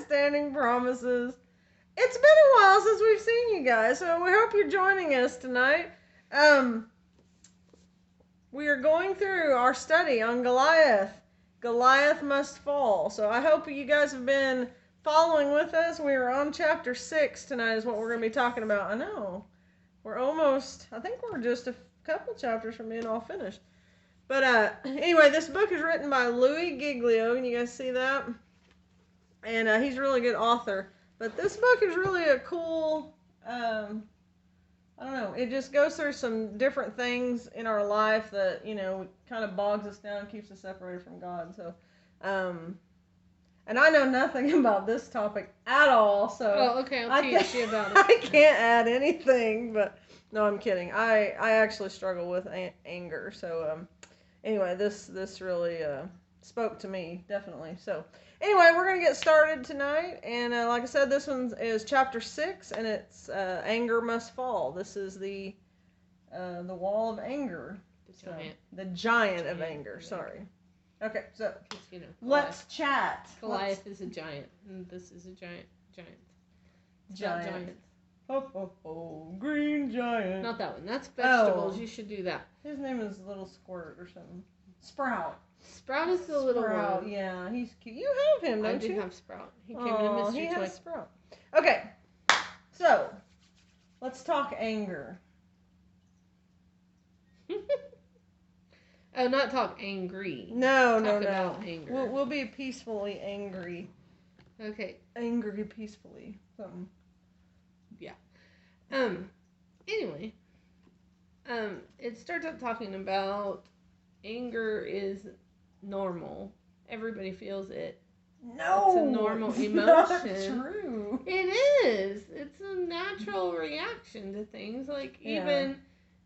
standing promises. It's been a while since we've seen you guys, so we hope you're joining us tonight. We are going through our study on Goliath. Goliath Must Fall. So I hope you guys have been following with us. We are on chapter 6 tonight is what we're going to be talking about. I know. We're almost, I think we're just a couple chapters from being all finished. But anyway, this book is written by Louis Giglio. Can you guys see that? And he's a really good author. But this book is really a cool, I don't know, it just goes through some different things in our life that, kind of bogs us down and keeps us separated from God. So, and I know nothing about this topic at all, so. Oh, okay, I'll teach you about it. I can't add anything, but no, I'm kidding. I actually struggle with anger, so anyway, this really spoke to me, definitely. So anyway, we're going to get started tonight, and like I said, this one is chapter 6, and it's Anger Must Fall. This is the wall of anger. The giant of anger, sorry. Okay, so let's chat. Goliath is a giant, and this is a giant. Giants. Ho, ho, ho, green giant. Not that one. That's vegetables. Oh. You should do that. His name is Little Squirt or something. Sprout. Sprout is the little one. Yeah, he's cute. You have him, don't you? I do have Sprout. He came in a mystery toy. Has Sprout. Okay, so let's talk anger. Oh, not talk angry. No. About anger. We'll be peacefully angry. Okay. Angry peacefully. Something. Yeah. Anyway. It starts out talking about anger is normal. Everybody feels it. No. It's a normal emotion. Not true. It is. It's a natural reaction to things. Like even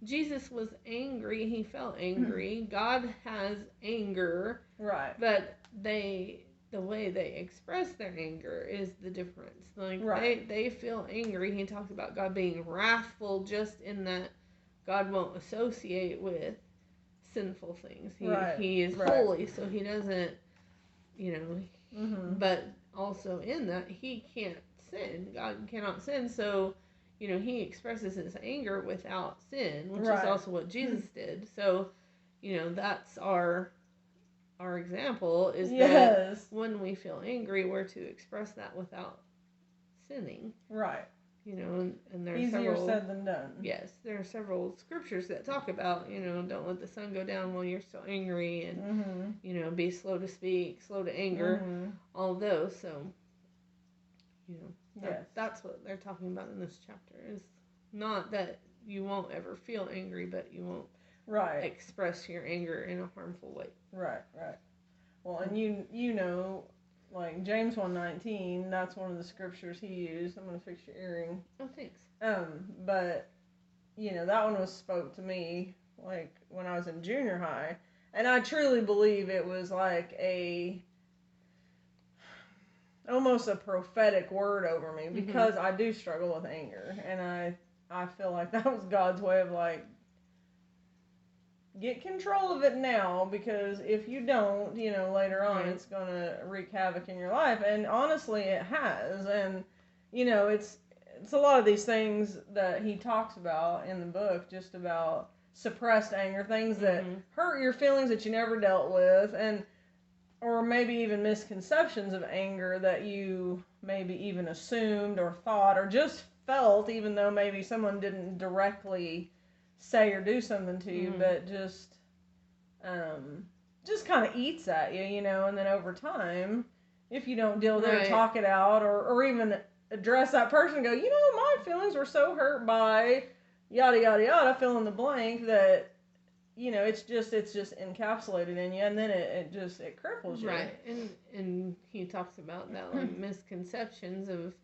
Jesus was angry. He felt angry. God has anger. Right. But the way they express their anger is the difference. Like they feel angry. He talks about God being wrathful just in that God won't associate with sinful things. He is holy, so he doesn't, but also in that he can't sin. God cannot sin, so he expresses his anger without sin, which is also what Jesus did. So, that's our example is that when we feel angry, we're to express that without sinning. Right. And there's easier said than done. Yes, there are several scriptures that talk about, don't let the sun go down while you're still angry, and be slow to speak, slow to anger, all of those. So, that's what they're talking about in this chapter. Is not that you won't ever feel angry, but you won't express your anger in a harmful way. Right. Well, and like James 1:19, that's one of the scriptures he used. I'm gonna fix your earring. Oh, thanks. But that one was spoke to me like when I was in junior high, and I truly believe it was like almost a prophetic word over me because I do struggle with anger, and I feel like that was God's way of like, get control of it now, because if you don't, later on it's going to wreak havoc in your life. And honestly, it has. And, it's a lot of these things that he talks about in the book, just about suppressed anger, things that hurt your feelings that you never dealt with, or maybe even misconceptions of anger that you maybe even assumed or thought or just felt, even though maybe someone didn't directly say or do something to you, but just kind of eats at you, and then over time, if you don't deal with it or talk it out, or even address that person and go, my feelings were so hurt by yada yada yada, fill in the blank, that it's just encapsulated in you, and then it cripples you. Right. And he talks about that, like misconceptions of,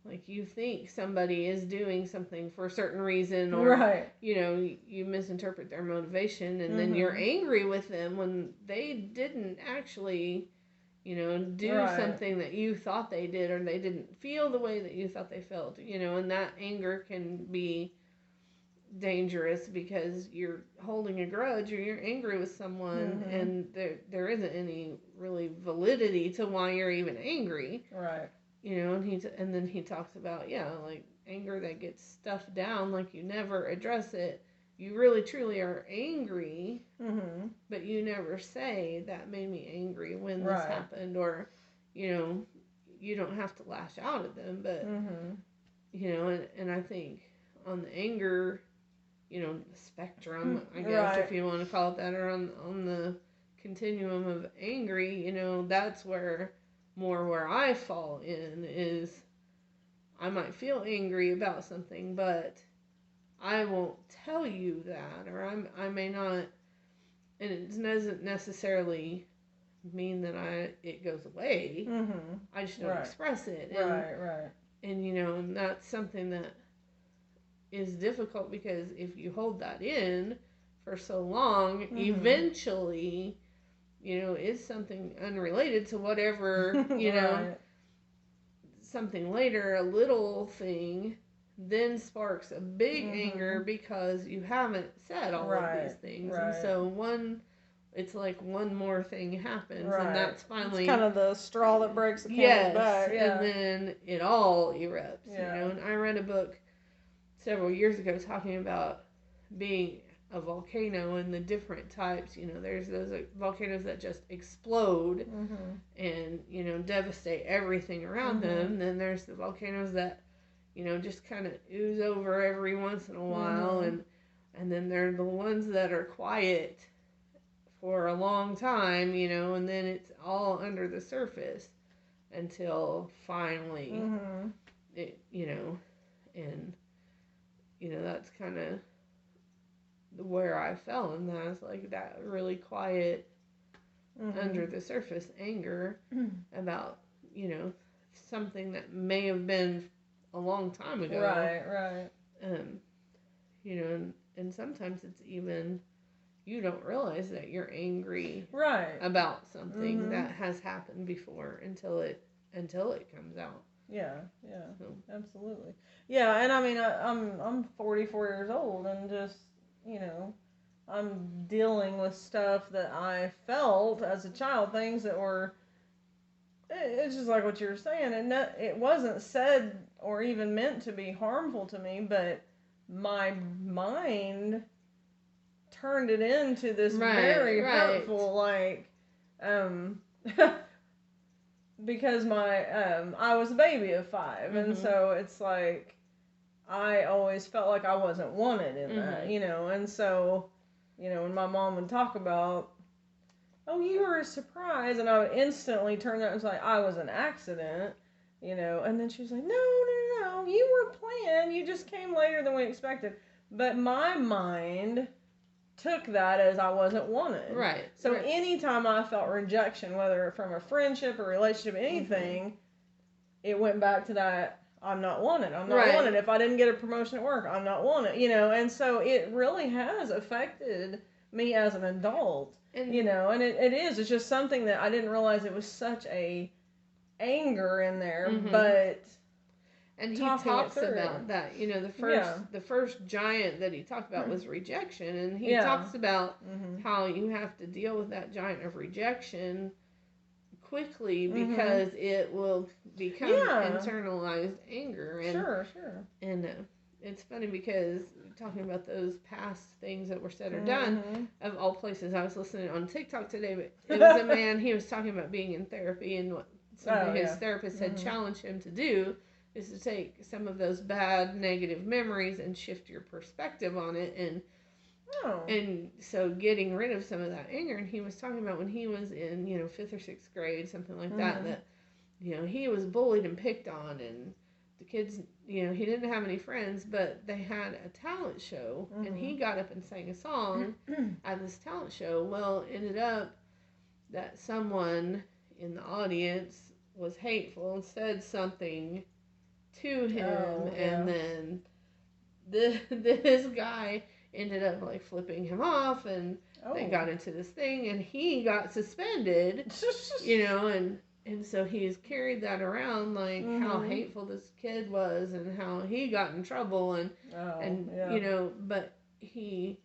like, you think somebody is doing something for a certain reason, or you misinterpret their motivation, and then you're angry with them when they didn't actually do something that you thought they did, or they didn't feel the way that you thought they felt, and that anger can be dangerous because you're holding a grudge or you're angry with someone, and there isn't any really validity to why you're even angry. Right. And then he talks about, like anger that gets stuffed down, like you never address it. You really truly are angry, but you never say that made me angry when this happened, or you don't have to lash out at them, but and I think on the anger, spectrum, I guess, if you want to call it that, or on the continuum of angry, that's where I fall in is I might feel angry about something, but I won't tell you that, or I may not, and it doesn't necessarily mean that it goes away. I just don't express it. Right. And that's something that is difficult, because if you hold that in for so long, eventually, it's something unrelated to whatever, something later, a little thing, then sparks a big anger because you haven't said all of these things. And so it's like one more thing happens, and that's finally... It's kind of the straw that breaks the camel's back. And then it all erupts, And I read a book several years ago talking about being a volcano and the different types. There's those volcanoes that just explode and, devastate everything around them. Then there's the volcanoes that, just kind of ooze over every once in a while. And then there are the ones that are quiet for a long time, and then it's all under the surface until finally it, and, that's kind of where I fell in that. It's like that really quiet, under the surface anger about, something that may have been a long time ago. Right. And sometimes it's even, you don't realize that you're angry about something that has happened before until it comes out. Yeah, so. Absolutely. Yeah, and I mean, I'm 44 years old, and just, I'm dealing with stuff that I felt as a child, things that were, it's just like what you were saying, and it wasn't said or even meant to be harmful to me, but my mind turned it into this very hurtful, like, because I was a baby of 5, and so it's like, I always felt like I wasn't wanted in that, and so, when my mom would talk about, oh, you were a surprise, and I would instantly turn that and say, I was an accident, and then she was like, no, you were planned, you just came later than we expected, but my mind took that as I wasn't wanted. Right. So anytime I felt rejection, whether from a friendship or relationship, anything, it went back to that, I'm not wanted. I'm not wanted. If I didn't get a promotion at work, I'm not wanted. And so it really has affected me as an adult. And, and it is. It's just something that I didn't realize it was such a anger in there, but... And he talks about that, the first giant that he talked about was rejection, and he talks about how you have to deal with that giant of rejection quickly because it will become internalized anger. And, sure. And it's funny because talking about those past things that were said or done, of all places, I was listening on TikTok today, but it was a man, he was talking about being in therapy, and what something his therapist had challenged him to do is to take some of those bad negative memories and shift your perspective on it, and so getting rid of some of that anger. And he was talking about when he was in 5th or 6th grade, something like that he was bullied and picked on, and the kids, he didn't have any friends, but they had a talent show, and he got up and sang a song at this talent show. Well, it ended up that someone in the audience was hateful and said something to him, and then this guy ended up like flipping him off, and they got into this thing, and he got suspended, and And so he's carried that around, like how hateful this kid was and how he got in trouble but he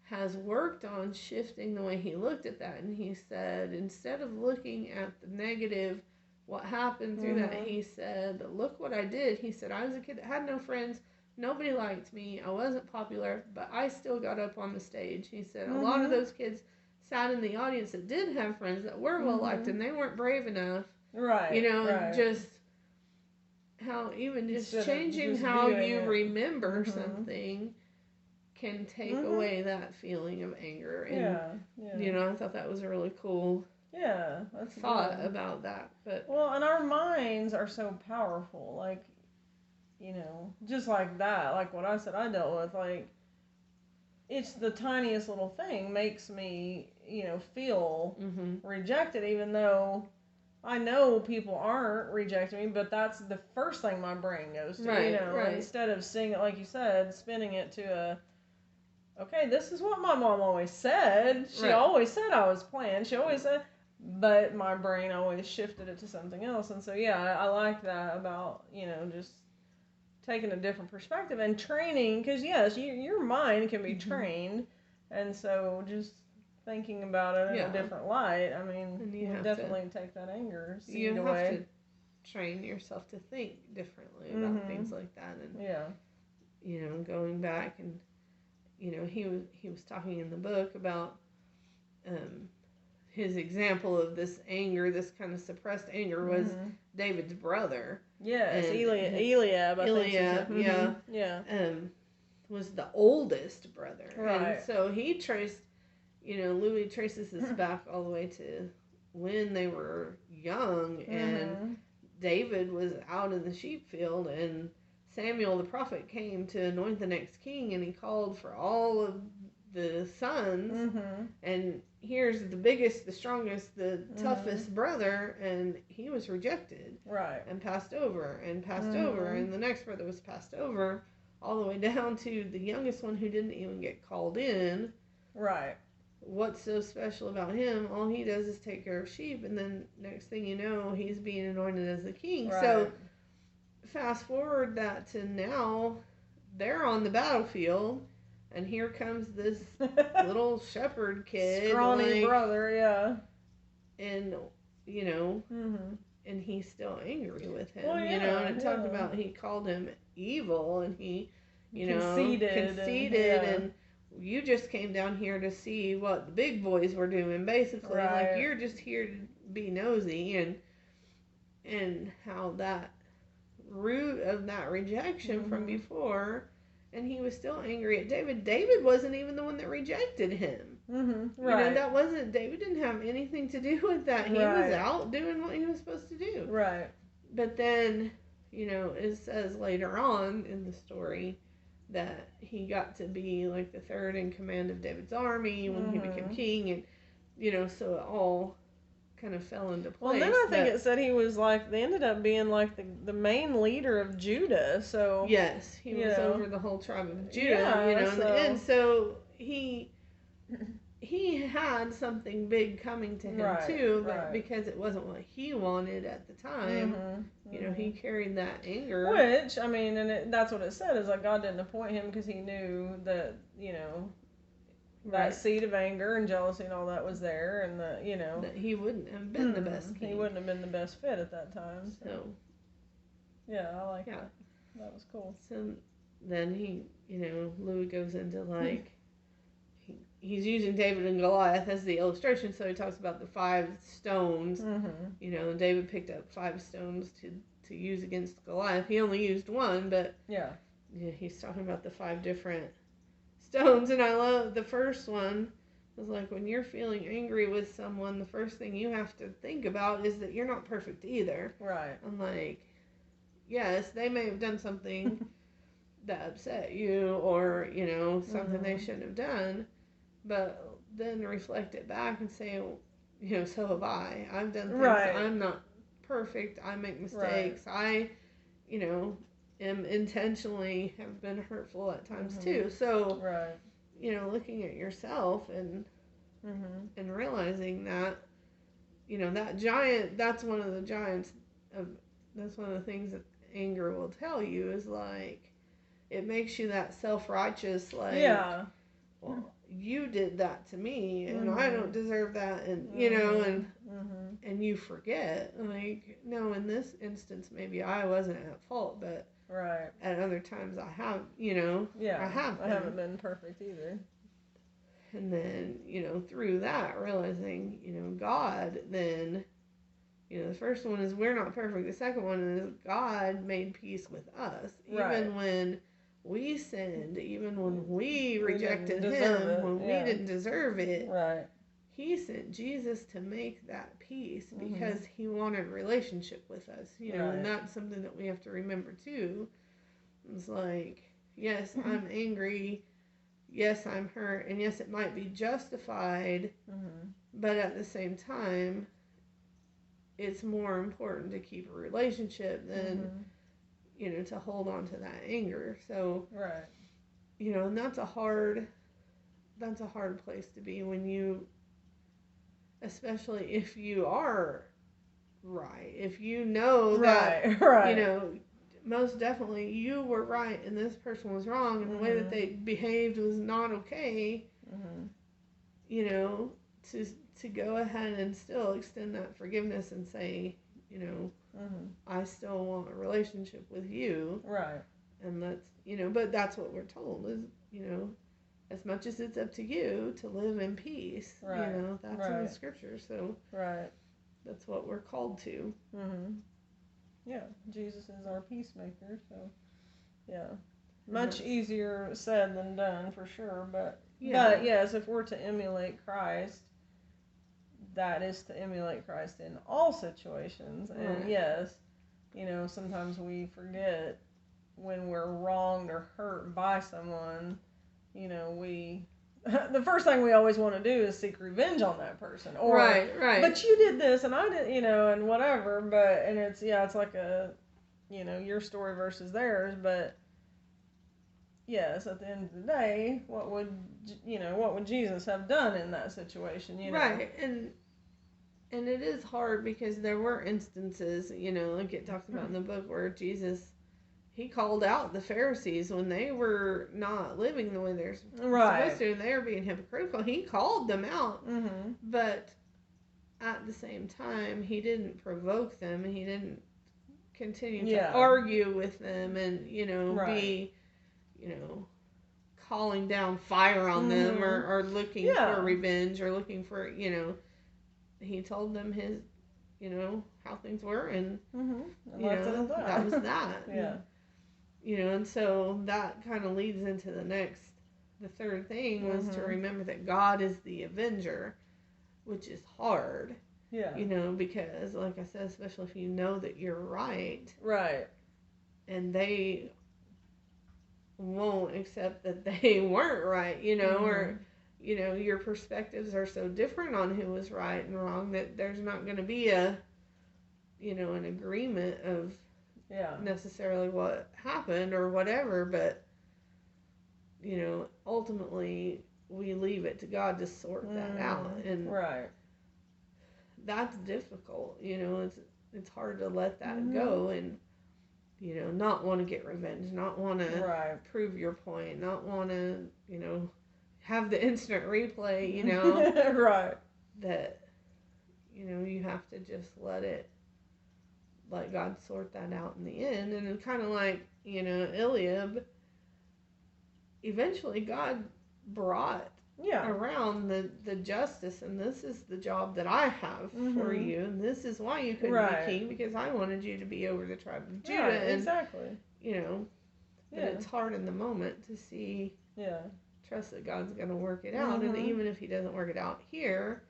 has worked on shifting the way he looked at that. And he said, instead of looking at the negative, what happened through that, he said, look what I did. He said, I was a kid that had no friends. Nobody liked me. I wasn't popular, but I still got up on the stage. He said, a lot of those kids sat in the audience that did have friends that were well liked, and they weren't brave enough. Right. And just how even just changing how you remember something can take away that feeling of anger. And, I thought that was a really cool thought about that. But and our minds are so powerful. Like, just like that, like what I said I dealt with, like, it's the tiniest little thing makes me, feel rejected, even though I know people aren't rejecting me, but that's the first thing my brain goes to, right. Instead of seeing it, like you said, spinning it to okay, this is what my mom always said. She always said I was planned. She always said, but my brain always shifted it to something else. And so, I like that about, just taking a different perspective and training, because yes, your mind can be trained, and so just thinking about it in a different light. I mean, you definitely take that anger seed away. You have to train yourself to think differently about things like that, and going back and he was talking in the book about his example of this anger, this kind of suppressed anger, was David's brother. Yes, Eliab. Was the oldest brother, right? And so he traced, Louis traces this back all the way to when they were young, and David was out in the sheep field, and Samuel the prophet came to anoint the next king, and he called for all of the sons, and here's the biggest, the strongest, the toughest brother, and he was rejected, right, and passed over, and the next brother was passed over, all the way down to the youngest one who didn't even get called in. Right. What's so special about him? All he does is take care of sheep, and then next thing you know, he's being anointed as the king. Right. So fast forward that to now, they're on the battlefield, and here comes this little shepherd kid, scrawny brother, and and he's still angry with him, well, and it talked about, he called him evil, and he, conceded, and you just came down here to see what the big boys were doing, basically, like, you're just here to be nosy, and how that root of that rejection from before, and he was still angry at David. David wasn't even the one that rejected him. Right. That wasn't, David didn't have anything to do with that. He was out doing what he was supposed to do. Right. But then, it says later on in the story that he got to be like the third in command of David's army when he became king, and so it all kind of fell into place. Well, then I think it said he was like, they ended up being like the main leader of Judah, so yes, he was over the whole tribe of Judah, so. So he had something big coming to him too, but because it wasn't what he wanted at the time, he carried that anger. Which, I mean, and that's what it said, is like God didn't appoint him because he knew that, that seed of anger and jealousy and all that was there, and that he wouldn't have been the best king. He wouldn't have been the best fit at that time. So yeah, I like that. That was cool. So then he, Louis goes into like, he's using David and Goliath as the illustration, so he talks about the 5 stones. David picked up 5 stones to use against Goliath. He only used 1, but he's talking about the 5 different stones, and I love the first one. Is like, when you're feeling angry with someone, the first thing you have to think about is that you're not perfect either. Right. I'm like, yes, they may have done something that upset you, or something they shouldn't have done, but then reflect it back and say, so have I. I've done things. I'm not perfect. I make mistakes. I, am intentionally have been hurtful at times too. So, looking at yourself and realizing that, that giant, that's one of the giants of, that's one of the things that anger will tell you is like, it makes you that self-righteous, like, yeah, well, you did that to me and mm-hmm. I don't deserve that, and and you forget, like, no, in this instance maybe I wasn't at fault, but right, at other times I have, yeah, I haven't been perfect either. And then, through that, realizing, God, then, the first one is we're not perfect. The second one is God made peace with us. Right. Even when we sinned, even when we rejected Him, it. when we didn't deserve it. Right. He sent Jesus to make that peace because He wanted a relationship with us, and that's something that we have to remember too. It's like, yes, I'm angry. Yes, I'm hurt, and yes, it might be justified, but at the same time, it's more important to keep a relationship than, to hold on to that anger. So, right. And that's a hard place to be when you, especially if you are right, if you know that, most definitely you were right and this person was wrong, and the way that they behaved was not okay, to go ahead and still extend that forgiveness and say, I still want a relationship with you. Right. And that's, but that's what we're told is, as much as it's up to you to live in peace, right. That's in the scriptures. So right. That's what we're called to. Yeah, Jesus is our peacemaker, so yeah. Much easier said than done, for sure, but yes, if we're to emulate Christ, that is to emulate Christ in all situations. And yes, sometimes we forget when we're wronged or hurt by someone, we the first thing we always want to do is seek revenge on that person. Or, right. But you did this and I did, and whatever. But, and it's like a, your story versus theirs. But, yes, at the end of the day, what would Jesus have done in that situation, Right. And it is hard because there were instances, like it talks about in the book where Jesus, He called out the Pharisees when they were not living the way they're supposed to, and they were being hypocritical. He called them out, but at the same time, He didn't provoke them. He didn't continue to argue with them and, be, calling down fire on them or looking for revenge or looking for, He told them His, how things were, and, that was that. And so that kind of leads into the third thing was to remember that God is the avenger, which is hard. Yeah. Because, like I said, especially if you know that you're right. Right. And they won't accept that they weren't right, or, your perspectives are so different on who was right and wrong that there's not going to be an agreement of necessarily what happened or whatever, but ultimately we leave it to God to sort that out, and that's difficult. It's hard to let that go, and not want to get revenge, not want to prove your point, not want to have the instant replay, that you have to just let God sort that out in the end. And kind of like, Eliab, eventually God brought around the justice, and this is the job that I have for you, and this is why you couldn't be king, because I wanted you to be over the tribe of Judah. And, exactly. But it's hard in the moment to see, trust that God's going to work it out, and even if He doesn't work it out here,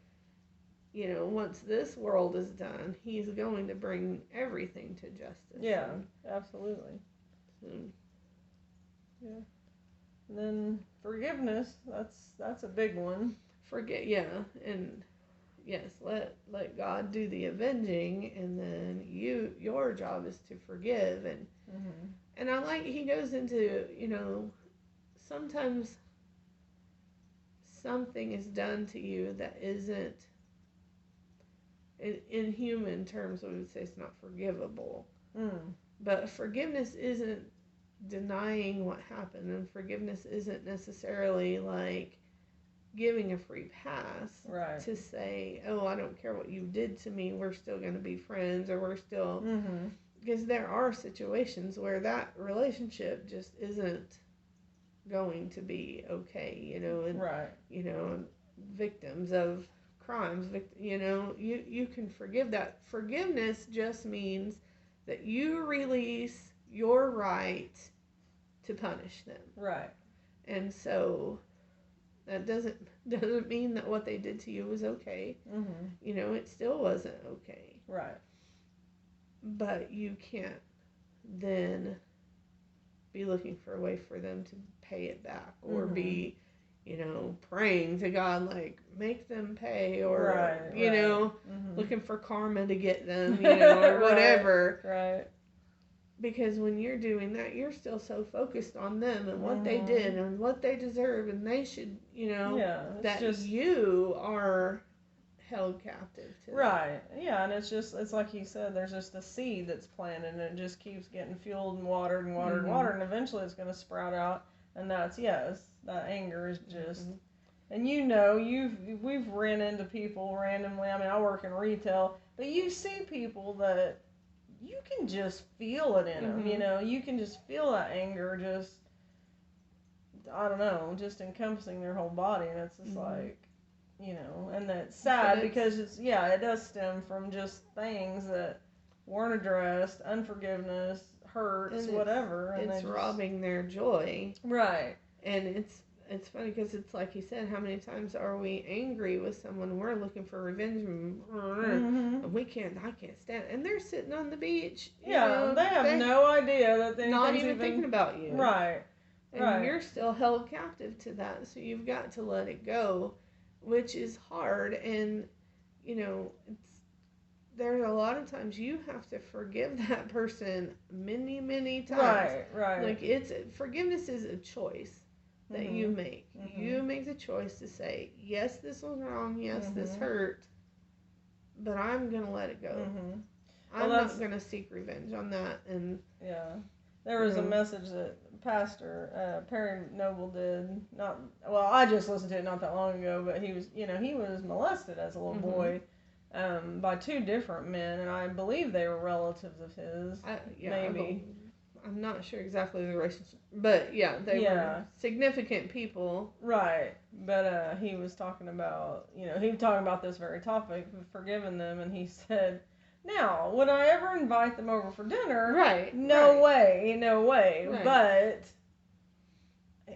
once this world is done, He's going to bring everything to justice. Yeah, absolutely. Yeah. And then forgiveness, that's a big one. And yes, let God do the avenging, and then your job is to forgive. And I like he goes into, sometimes something is done to you that isn't in human terms, we would say it's not forgivable. But forgiveness isn't denying what happened, and forgiveness isn't necessarily like giving a free pass to say, oh, I don't care what you did to me, we're still going to be friends, or we're still, because there are situations where that relationship just isn't going to be okay, and victims of crimes, you can forgive that. Forgiveness just means that you release your right to punish them. And so that doesn't mean that what they did to you was okay. It still wasn't okay. But you can't then be looking for a way for them to pay it back, or be, praying to God, like, make them pay, or, looking for karma to get them, or whatever. Because when you're doing that, you're still so focused on them and what they did and what they deserve, and they should, that you are held captive to that. Yeah, and it's like you said, there's just a seed that's planted, and it just keeps getting fueled and watered and watered and watered, and eventually it's going to sprout out, and that anger is just, and we've ran into people randomly. I mean, I work in retail, but you see people that you can just feel it in them, you can just feel that anger just, I don't know, just encompassing their whole body, and it's just like, and that's sad because it does stem from just things that weren't addressed, unforgiveness, hurts, whatever. And it's robbing their joy. And it's funny because it's like you said, how many times are we angry with someone, we're looking for revenge, and I can't stand it, and they're sitting on the beach. They have no idea that they're not even thinking about you. And you're still held captive to that, so you've got to let it go, which is hard. And there's a lot of times you have to forgive that person many, many times. Like, forgiveness is a choice that you make. You make the choice to say, yes, this was wrong, yes, this hurt, but I'm going to let it go. I'm not going to seek revenge on that. And there was a message that Pastor Perry Noble did, I just listened to it not that long ago, but he was molested as a little boy by two different men, and I believe they were relatives of his. Maybe. I'm not sure exactly the relationship, but they were significant people. But he was talking about, this very topic of forgiving them, and he said, now, would I ever invite them over for dinner? No way. But,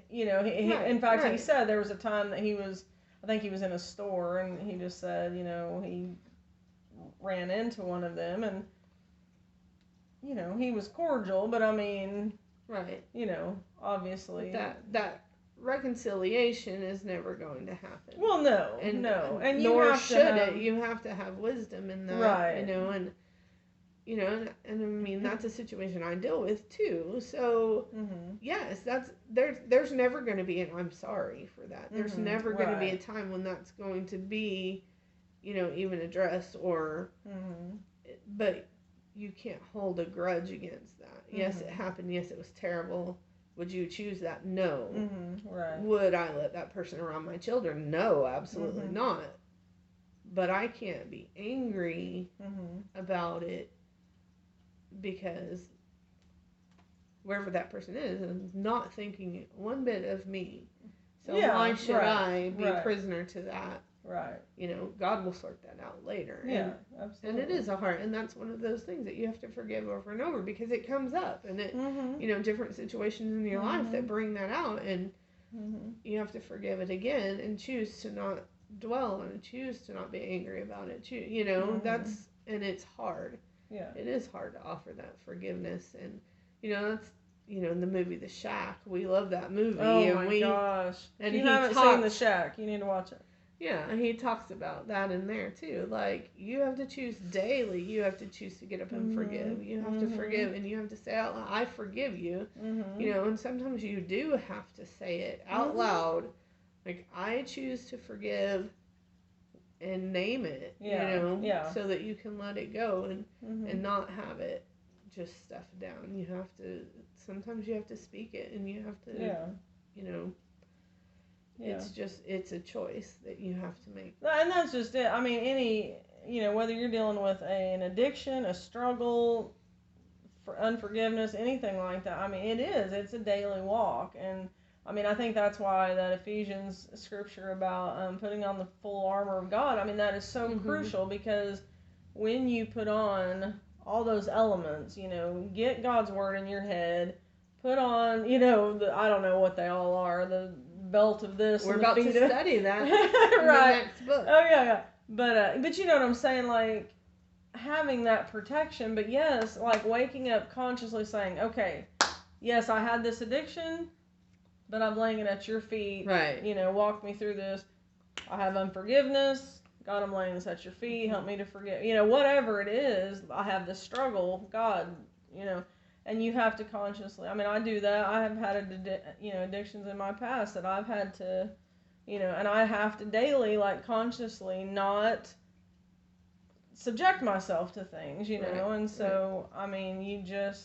in fact, he said there was a time that I think he was in a store, and he just said, he ran into one of them, and he was cordial, but I mean, obviously. But that reconciliation is never going to happen. Well, no. And nor should it. You have to have wisdom in that. And I mean, that's a situation I deal with too. So, yes, there's never going to be an I'm sorry for that. There's never going to be a time when that's going to be, even addressed, or, but you can't hold a grudge against that. Yes, it happened. Yes, it was terrible. Would you choose that? No. Would I let that person around my children? No, absolutely not. But I can't be angry about it, because wherever that person is not thinking one bit of me. So why should I be prisoner to that? God will sort that out later. Absolutely. And it is and that's one of those things that you have to forgive over and over, because it comes up, and it, different situations in your life that bring that out, and you have to forgive it again and choose to not dwell on it, choose to not be angry about it. That's, and it's hard. It is hard to offer that forgiveness, and that's. In the movie The Shack, we love that movie. Oh my gosh! And if you haven't seen The Shack, you need to watch it. Yeah, and he talks about that in there too. Like, you have to choose daily. You have to choose to get up and forgive. You have to forgive, and you have to say out loud, I forgive you. And sometimes you do have to say it out loud. Like, I choose to forgive, and name it, yeah. you know, yeah. so that you can let it go and Mm-hmm. and not have it just stuffed down. You have to, sometimes you have to speak it, and you have to, yeah. you know, yeah. it's a choice that you have to make. And that's just it. I mean, whether you're dealing with an addiction, a struggle, for unforgiveness, anything like that. I mean, it's a daily walk. And I mean, I think that's why that Ephesians scripture about putting on the full armor of God, I mean, that is so crucial, because when you put on all those elements, get God's word in your head, put on, I don't know what they all are, the belt of this. We're and about the feet to study that in right. the next book. Oh yeah. But you know what I'm saying, like, having that protection. But yes, like waking up consciously saying, okay, yes, I had this addiction, but I'm laying it at your feet. Right. Walk me through this. I have unforgiveness. God, I'm laying this at your feet. Help me to forgive. Whatever it is, I have this struggle. God, and you have to consciously. I mean, I do that. I have had addictions in my past that I've had to, and I have to daily, like, consciously not subject myself to things, Right. and so, I mean, you just